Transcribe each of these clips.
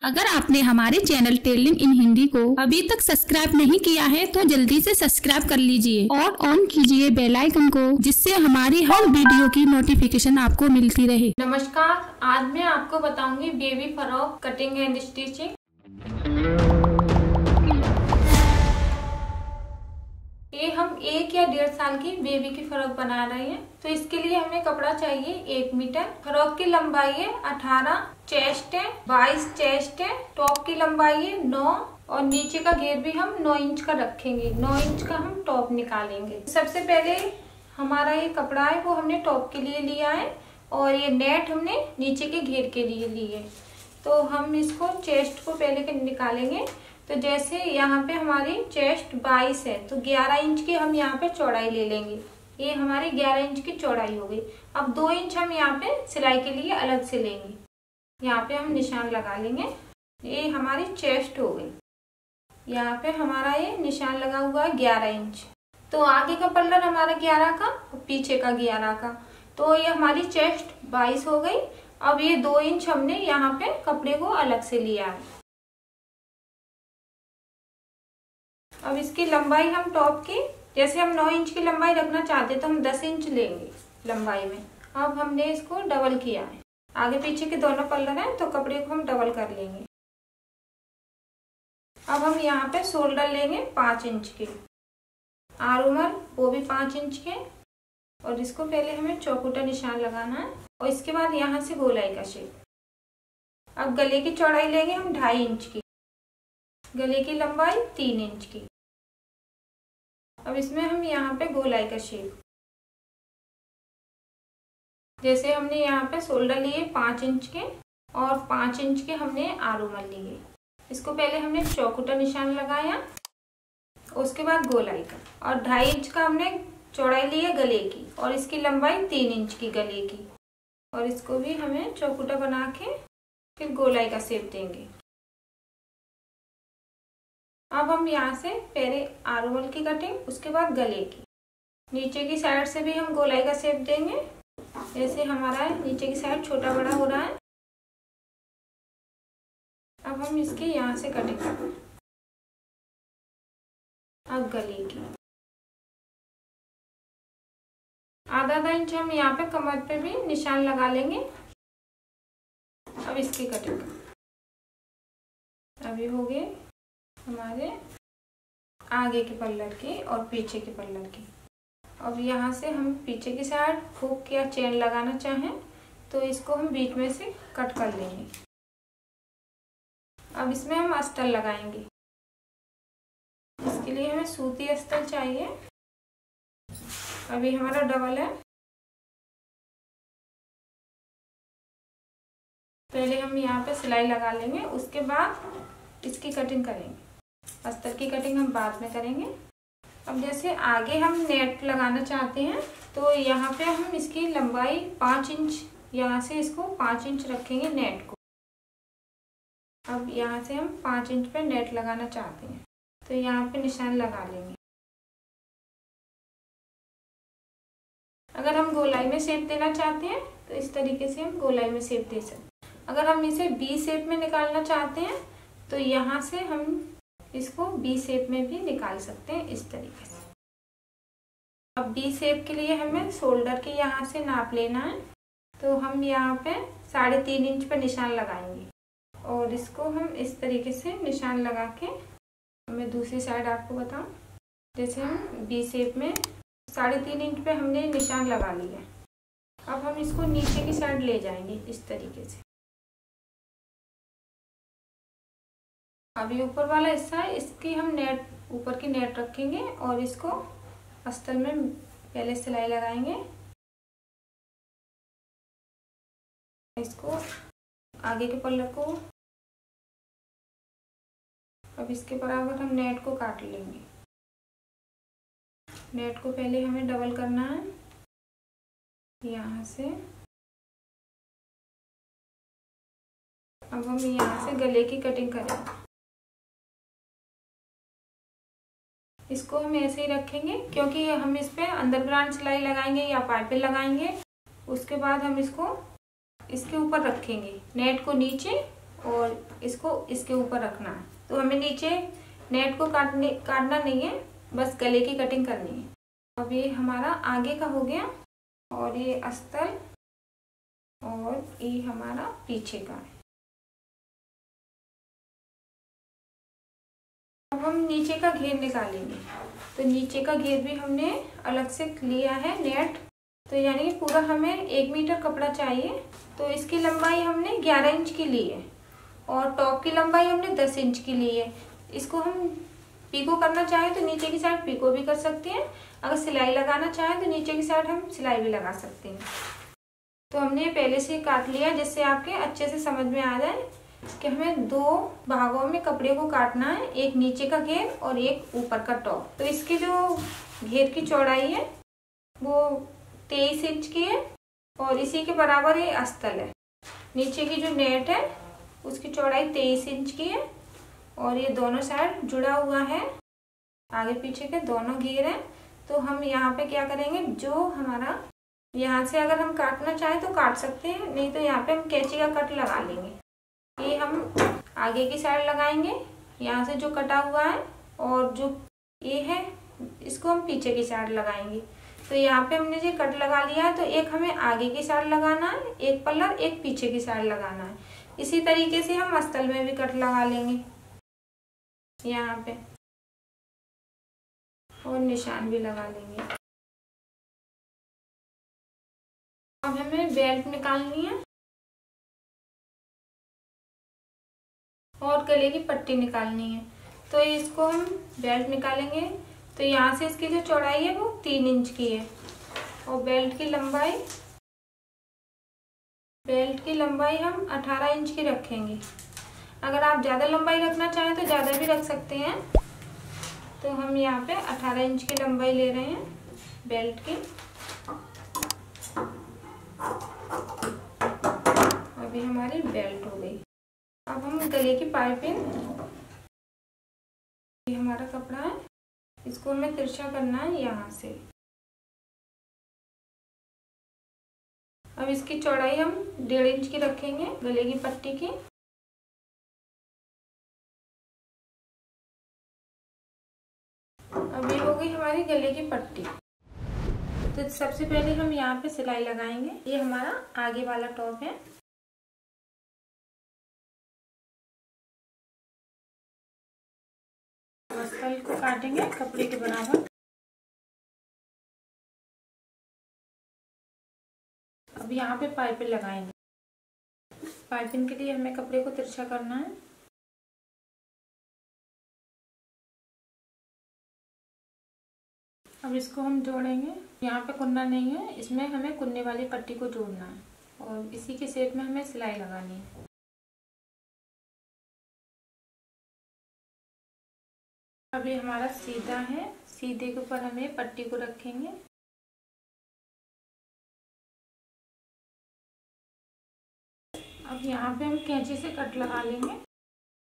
अगर आपने हमारे चैनल टेलरिंग इन हिंदी को अभी तक सब्सक्राइब नहीं किया है तो जल्दी से सब्सक्राइब कर लीजिए और ऑन कीजिए बेल आइकन को, जिससे हमारी हर वीडियो की नोटिफिकेशन आपको मिलती रहे। नमस्कार, आज मैं आपको बताऊंगी baby frock cutting and stitching. ये हम 1 या 1.5 साल की बेबी की फ्रॉक बना रहे हैं। तो इसके लिए हमें कपड़ा चाहिए 1 मीटर। फ्रॉक की लंबाई है 18, चेस्ट है 22 चेस्ट है, टॉप की लंबाई है 9 और नीचे का घेर भी हम 9 इंच का रखेंगे। 9 इंच का हम टॉप निकालेंगे। सबसे पहले हमारा ये कपड़ा है वो हमने टॉप के लिए लिया है और ये नेट हमने नीचे के घेर के लिए ली है। तो हम इसको चेस्ट को पहले निकालेंगे। तो जैसे यहाँ पे हमारी चेस्ट 22 है तो 11 इंच की हम यहाँ पे चौड़ाई ले लेंगे। ये हमारी 11 इंच की चौड़ाई हो गई। अब 2 इंच हम यहाँ पे सिलाई के लिए अलग से लेंगे। यहाँ पे हम निशान लगा लेंगे। ये हमारी चेस्ट हो गई। यहाँ पे हमारा ये निशान लगा हुआ है 11 इंच। तो आगे का पल्ला हमारा 11 का और पीछे का 11 का। तो ये हमारी चेस्ट 22 हो गई। अब ये 2 इंच हमने यहाँ पे कपड़े को अलग से लिया है। अब इसकी लंबाई हम टॉप की, जैसे हम 9 इंच की लंबाई रखना चाहते तो हम 10 इंच लेंगे लंबाई में। अब हमने इसको डबल किया है। आगे पीछे के दोनों पल्ला हैं तो कपड़े को हम डबल कर लेंगे। अब हम यहाँ पे शोल्डर लेंगे 5 इंच के, आर्मर वो भी 5 इंच के और इसको पहले हमें चौकुटा निशान लगाना है और इसके बाद यहाँ से गोलाई का शेप। अब गले की चौड़ाई लेंगे हम 2.5 इंच की, गले की लंबाई 3 इंच की। अब इसमें हम यहाँ पे गोलाई का शेप, जैसे हमने यहाँ पे शोल्डर लिए 5 इंच के और 5 इंच के हमने आर्मर लिए। इसको पहले हमने चौकुटा निशान लगाया, उसके बाद गोलाई का और 2.5 इंच का हमने चौड़ाई ली है गले की और इसकी लंबाई 3 इंच की गले की। और इसको भी हमें चौकुटा बना के फिर गोलाई का शेप देंगे। अब हम यहाँ से पहले आर्मर की कटिंग, उसके बाद गले की। नीचे की साइड से भी हम गोलाई का शेप देंगे। जैसे हमारा नीचे की साइड छोटा बड़ा हो रहा है। अब हम इसकी यहाँ से कटिंग करेंगे। अब गले की आधा इंच हम यहाँ पे कमर पे भी निशान लगा लेंगे। अब इसकी कटिंग अभी हो गए हमारे आगे के पल्लर की और पीछे के पल्लर की। अब यहाँ से हम पीछे की साइड हुक या चेन लगाना चाहें तो इसको हम बीच में से कट कर लेंगे। अब इसमें हम अस्तर लगाएंगे। इसके लिए हमें सूती अस्तर चाहिए। अभी हमारा डबल है। पहले हम यहाँ पे सिलाई लगा लेंगे, उसके बाद इसकी कटिंग करेंगे। अस्तर की कटिंग हम बाद में करेंगे। अब जैसे आगे हम नेट लगाना चाहते हैं तो यहाँ पे हम इसकी लंबाई 5 इंच, यहाँ से इसको 5 इंच रखेंगे नेट को। अब यहाँ से हम 5 इंच पे नेट लगाना चाहते हैं तो यहाँ पे निशान लगा लेंगे। अगर हम गोलाई में शेप देना चाहते हैं तो इस तरीके से हम गोलाई में शेप दे सकते हैं। अगर हम इसे बी शेप में निकालना चाहते हैं तो यहाँ से हम इसको बी शेप में भी निकाल सकते हैं इस तरीके से। अब बी शेप के लिए हमें शोल्डर के यहाँ से नाप लेना है। तो हम यहाँ पे 3.5 इंच पर निशान लगाएंगे और इसको हम इस तरीके से निशान लगा के, मैं दूसरी साइड आपको बताऊं, जैसे हम बी शेप में 3.5 इंच पे हमने निशान लगा लिया। अब हम इसको नीचे की साइड ले जाएंगे इस तरीके से। अभी ऊपर वाला हिस्सा है, इसकी हम नेट, ऊपर की नेट रखेंगे और इसको अस्तर में पहले सिलाई लगाएंगे। इसको आगे के पल्लर को, अब इसके बराबर हम नेट को काट लेंगे। नेट को पहले हमें डबल करना है यहाँ से। अब हम यहाँ से गले की कटिंग करेंगे। इसको हम ऐसे ही रखेंगे क्योंकि हम इस पे अंदर ब्रांच सिलाई लगाएंगे या पाइपिंग लगाएंगे। उसके बाद हम इसको इसके ऊपर रखेंगे, नेट को नीचे और इसको इसके ऊपर रखना है। तो हमें नीचे नेट को काटना नहीं है, बस गले की कटिंग करनी है। अब ये हमारा आगे का हो गया और ये अस्तर और ये हमारा पीछे का है। अब हम नीचे का घेर निकालेंगे। तो नीचे का घेर भी हमने अलग से लिया है नेट। तो यानी कि पूरा हमें 1 मीटर कपड़ा चाहिए। तो इसकी लंबाई हमने 11 इंच की ली है और टॉप की लंबाई हमने 10 इंच की ली है। इसको हम पीको करना चाहें तो नीचे की साइड पीको भी कर सकते हैं। अगर सिलाई लगाना चाहें तो नीचे की साइड हम सिलाई भी लगा सकते हैं। तो हमने पहले से ही काट लिया जिससे आपके अच्छे से समझ में आ जाए कि हमें 2 भागों में कपड़े को काटना है, एक नीचे का घेर और एक ऊपर का टॉप। तो इसकी जो घेर की चौड़ाई है वो 23 इंच की है और इसी के बराबर ये अस्तर है। नीचे की जो नेट है उसकी चौड़ाई 23 इंच की है और ये दोनों साइड जुड़ा हुआ है, आगे पीछे के दोनों घेर हैं। तो हम यहाँ पे क्या करेंगे, जो हमारा यहाँ से अगर हम काटना चाहें तो काट सकते हैं, नहीं तो यहाँ पे हम कैंची का कट लगा लेंगे। ये हम आगे की साइड लगाएंगे यहाँ से जो कटा हुआ है और जो ये है इसको हम पीछे की साइड लगाएंगे। तो यहाँ पे हमने जो कट लगा लिया है तो एक हमें आगे की साइड लगाना है, एक पल्ला एक पीछे की साइड लगाना है। इसी तरीके से हम अस्तर में भी कट लगा लेंगे यहाँ पे और निशान भी लगा लेंगे। अब हमें बेल्ट निकालनी है और गले की पट्टी निकालनी है। तो इसको हम बेल्ट निकालेंगे। तो यहाँ से इसकी जो चौड़ाई है वो 3 इंच की है और बेल्ट की लंबाई हम 18 इंच की रखेंगे। अगर आप ज़्यादा लंबाई रखना चाहें तो ज़्यादा भी रख सकते हैं। तो हम यहाँ पे 18 इंच की लंबाई ले रहे हैं बेल्ट की। अभी हमारी बेल्ट हो गई। अब हम गले की पाइपिंग, ये हमारा कपड़ा है, इसको हमें तिरछा करना है यहाँ से। अब इसकी चौड़ाई हम 1.5 इंच की रखेंगे गले की पट्टी की। अब ये हो गई हमारी गले की पट्टी। तो सबसे पहले हम यहाँ पे सिलाई लगाएंगे। ये हमारा आगे वाला टॉप है। अस्तर को काटेंगे कपड़े के बराबर। अब यहाँ पे पाइपिंग लगाएंगे। पाइपिंग के लिए हमें कपड़े को तिरछा करना है। अब इसको हम जोड़ेंगे। यहाँ पे कुन्ना नहीं है, इसमें हमें कुन्ने वाली पट्टी को जोड़ना है और इसी के शेप में हमें सिलाई लगानी है। अब ये हमारा सीधा है, सीधे के ऊपर हमें पट्टी को रखेंगे। अब यहाँ पे हम कैंची से कट लगा लेंगे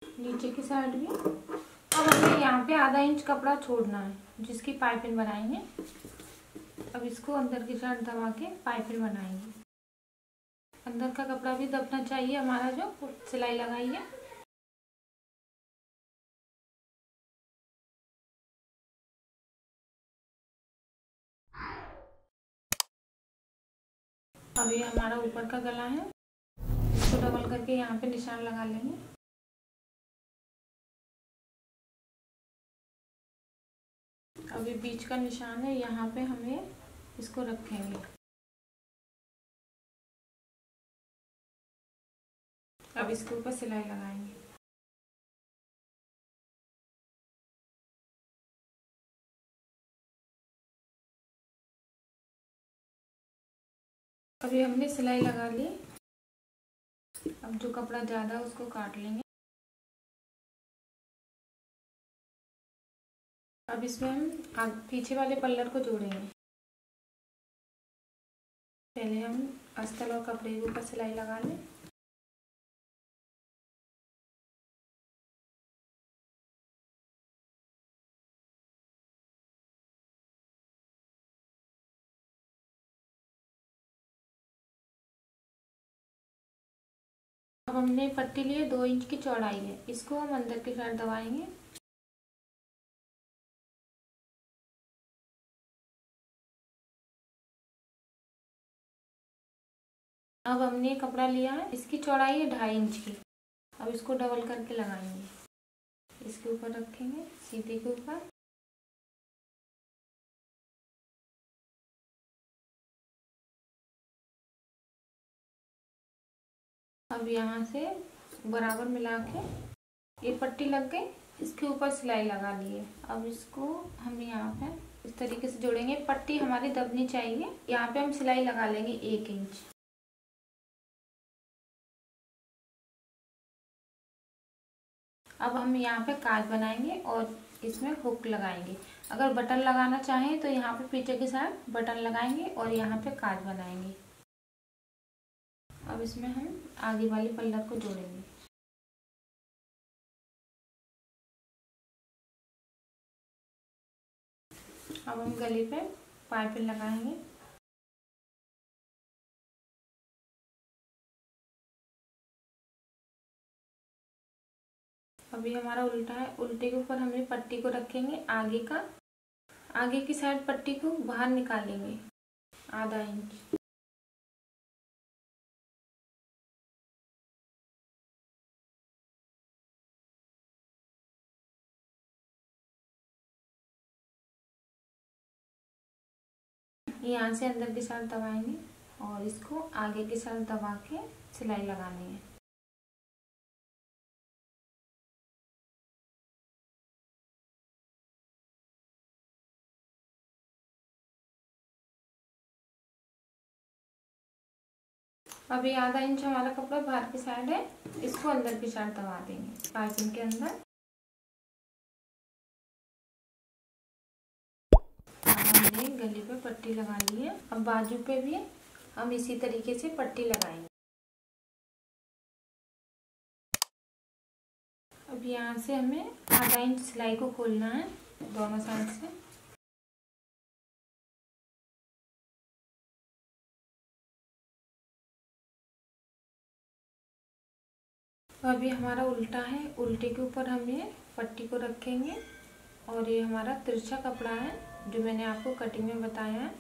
नीचे की साइड भी। अब हमें यहाँ पे आधा इंच कपड़ा छोड़ना है जिसकी पाइपिंग बनाएंगे। अब इसको अंदर की साइड दबा के पाइपिंग बनाएंगे। अंदर का कपड़ा भी दबना चाहिए हमारा जो सिलाई लगाई है। अब ये हमारा ऊपर का गला है, इसको डबल करके यहाँ पे निशान लगा लेंगे। अब ये बीच का निशान है, यहाँ पे हमें इसको रखेंगे। अब इसके ऊपर सिलाई लगाएंगे। अभी हमने सिलाई लगा ली। अब जो कपड़ा ज़्यादा है उसको काट लेंगे। अब इसमें हम पीछे वाले पल्लर को जोड़ेंगे। पहले हम अस्तर और कपड़े के ऊपर सिलाई लगा लें। अब हमने पट्टी ली है 2 इंच की चौड़ाई है, इसको हम अंदर की साइड दबाएंगे। अब हमने कपड़ा लिया है, इसकी चौड़ाई है 2.5 इंच की। अब इसको डबल करके लगाएंगे, इसके ऊपर रखेंगे सीधे के ऊपर। अब यहाँ से बराबर मिला के ये पट्टी लग गई, इसके ऊपर सिलाई लगा ली है। अब इसको हम यहाँ पे इस तरीके से जोड़ेंगे, पट्टी हमारी दबनी चाहिए। यहाँ पे हम सिलाई लगा लेंगे 1 इंच। अब हम यहाँ पे काज बनाएंगे और इसमें हुक लगाएंगे। अगर बटन लगाना चाहें तो यहाँ पे पीछे के साइड बटन लगाएंगे और यहाँ पे काज बनाएंगे। अब इसमें हम आगे वाली पल्लर को जोड़ेंगे। अब हम गले पे पाइपिंग लगाएंगे। अभी हमारा उल्टा है, उल्टे के ऊपर हमें पट्टी को रखेंगे आगे की साइड पट्टी को बाहर निकालेंगे आधा इंच। यहाँ से अंदर की साइड दबाएंगे और इसको आगे की साइड दबा के सिलाई लगानी है। अभी आधा इंच हमारा कपड़ा बाहर की साइड है, इसको अंदर की साइड दबा देंगे पाइपिंग के अंदर। हमने गले पे पट्टी लगा ली है, अब बाजू पे भी हम इसी तरीके से पट्टी लगाएंगे। अब यहाँ से हमें आधा इंच सिलाई को खोलना है दोनों साइड से। अभी हमारा उल्टा है, उल्टे के ऊपर हम ये पट्टी को रखेंगे और ये हमारा तिरछा कपड़ा है जो मैंने आपको कटिंग में बताया है।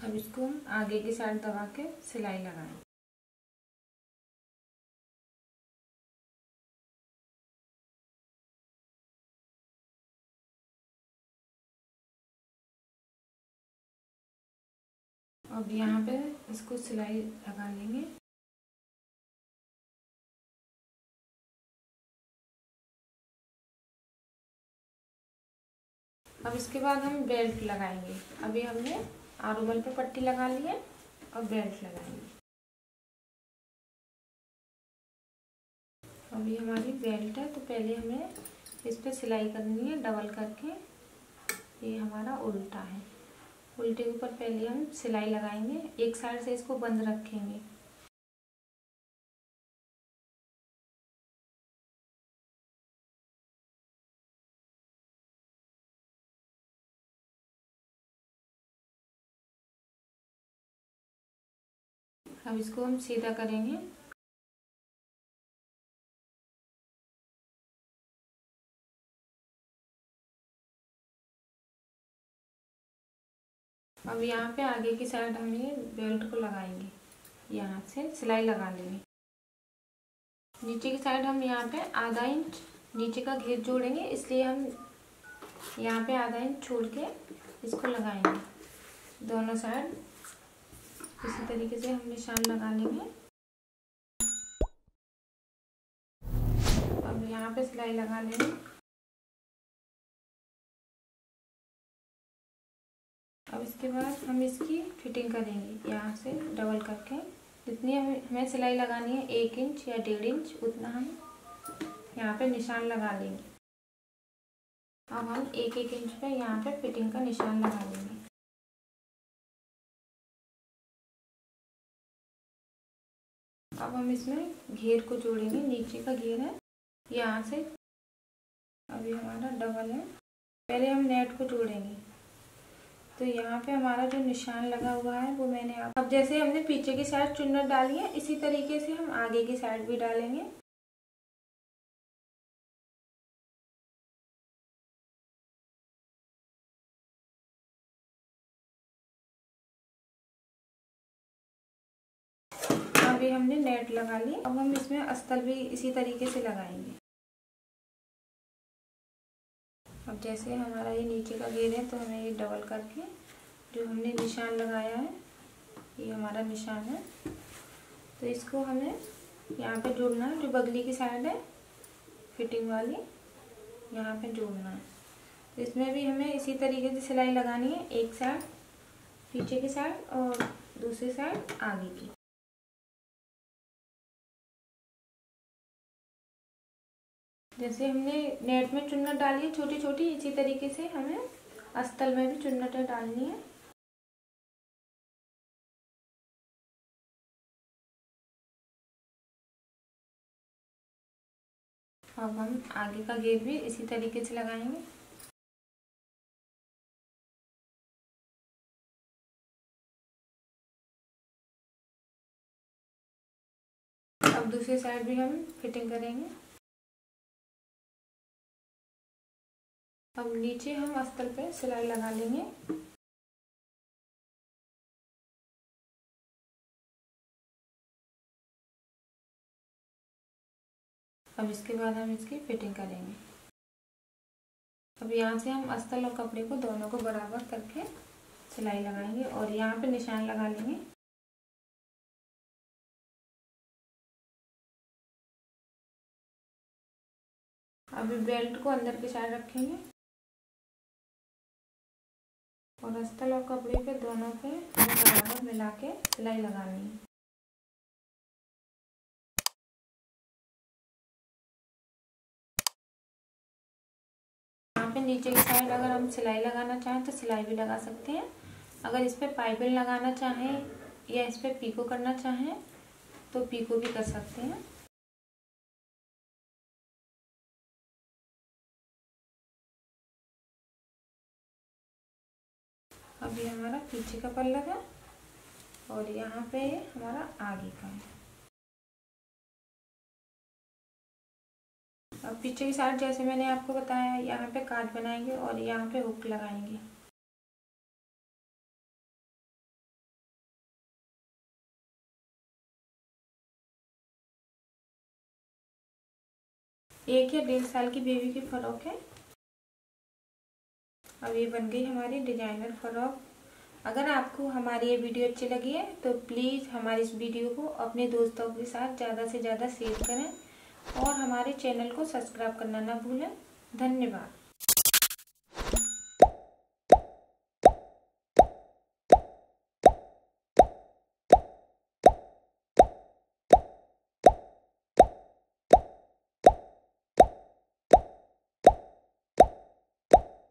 अब इसको हम आगे की साइड दबा के सिलाई लगाएं। अब यहाँ पे इसको सिलाई लगा लेंगे। अब इसके बाद हम बेल्ट लगाएंगे। अभी हमने आर्मोल पे पट्टी लगा ली है और बेल्ट लगाएंगे। अभी हमारी बेल्ट है तो पहले हमें इस पे सिलाई करनी है डबल करके। ये हमारा उल्टा है, उल्टे के ऊपर पहले हम सिलाई लगाएंगे, एक साइड से इसको बंद रखेंगे। अब इसको हम सीधा करेंगे। अब यहाँ पे आगे की साइड हम ये बेल्ट को लगाएंगे, यहाँ से सिलाई लगा लेंगे। नीचे की साइड हम यहाँ पे आधा इंच नीचे का घेर जोड़ेंगे, इसलिए हम यहाँ पे आधा इंच छोड़ के इसको लगाएंगे। दोनों साइड इसी तरीके से हम निशान लगा लेंगे। अब यहाँ पे सिलाई लगा लेंगे। अब इसके बाद हम इसकी फिटिंग करेंगे, यहाँ से डबल करके जितनी हमें सिलाई लगानी है 1 इंच या 1.5 इंच उतना हम यहाँ पे निशान लगा लेंगे। अब हम 1-1 इंच पे यहाँ पे फिटिंग का निशान लगा लेंगे। अब हम इसमें घेर को जोड़ेंगे, नीचे का घेर है यहाँ से अभी हमारा डबल है। पहले हम नेट को जोड़ेंगे। तो यहाँ पे हमारा जो निशान लगा हुआ है वो मैंने अब जैसे हमने पीछे की साइड चुन्नट डाली है, इसी तरीके से हम आगे की साइड भी डालेंगे। अभी हमने नेट लगा ली। अब हम इसमें अस्तर भी इसी तरीके से लगाएंगे। अब जैसे हमारा ये नीचे का घेर है तो हमें ये डबल करके जो हमने निशान लगाया है, ये हमारा निशान है, तो इसको हमें यहाँ पे जोड़ना है। जो बगली की साइड है फिटिंग वाली, यहाँ पे जोड़ना है। तो इसमें भी हमें इसी तरीके से सिलाई लगानी है, एक साइड पीछे की साइड और दूसरी साइड आगे की। जैसे हमने नेट में चुन्नट डाली है छोटी छोटी, इसी तरीके से हमें अस्तर में भी चुन्नटें डालनी है। अब हम आगे का घेर भी इसी तरीके से लगाएंगे। अब दूसरी साइड भी हम फिटिंग करेंगे। अब नीचे हम अस्तर पे सिलाई लगा लेंगे। अब इसके बाद हम इसकी फिटिंग करेंगे। अब यहाँ से हम अस्तर और कपड़े को दोनों को बराबर करके सिलाई लगाएंगे और यहाँ पे निशान लगा लेंगे। अभी बेल्ट को अंदर की साइड रखेंगे और अस्तर और कपड़े पे दोनों पे बराबर मिला के सिलाई लगानी है। यहाँ पे नीचे की साइड अगर हम सिलाई लगाना चाहें तो सिलाई भी लगा सकते हैं। अगर इस पे पाइपिंग लगाना चाहें या इस पे पीको करना चाहें तो पीको भी कर सकते हैं। अभी हमारा पीछे का पल्ला है और यहाँ पे हमारा आगे का है। अब पीछे की साइड जैसे मैंने आपको बताया, यहाँ पे काट बनाएंगे और यहाँ पे हुक लगाएंगे। एक या 1.5 साल की बेबी की फ्रॉक है। अब ये बन गई हमारी डिजाइनर फ्रॉक। अगर आपको हमारी ये वीडियो अच्छी लगी है तो प्लीज़ हमारी इस वीडियो को अपने दोस्तों के साथ ज़्यादा से ज़्यादा शेयर करें और हमारे चैनल को सब्सक्राइब करना ना भूलें। धन्यवाद।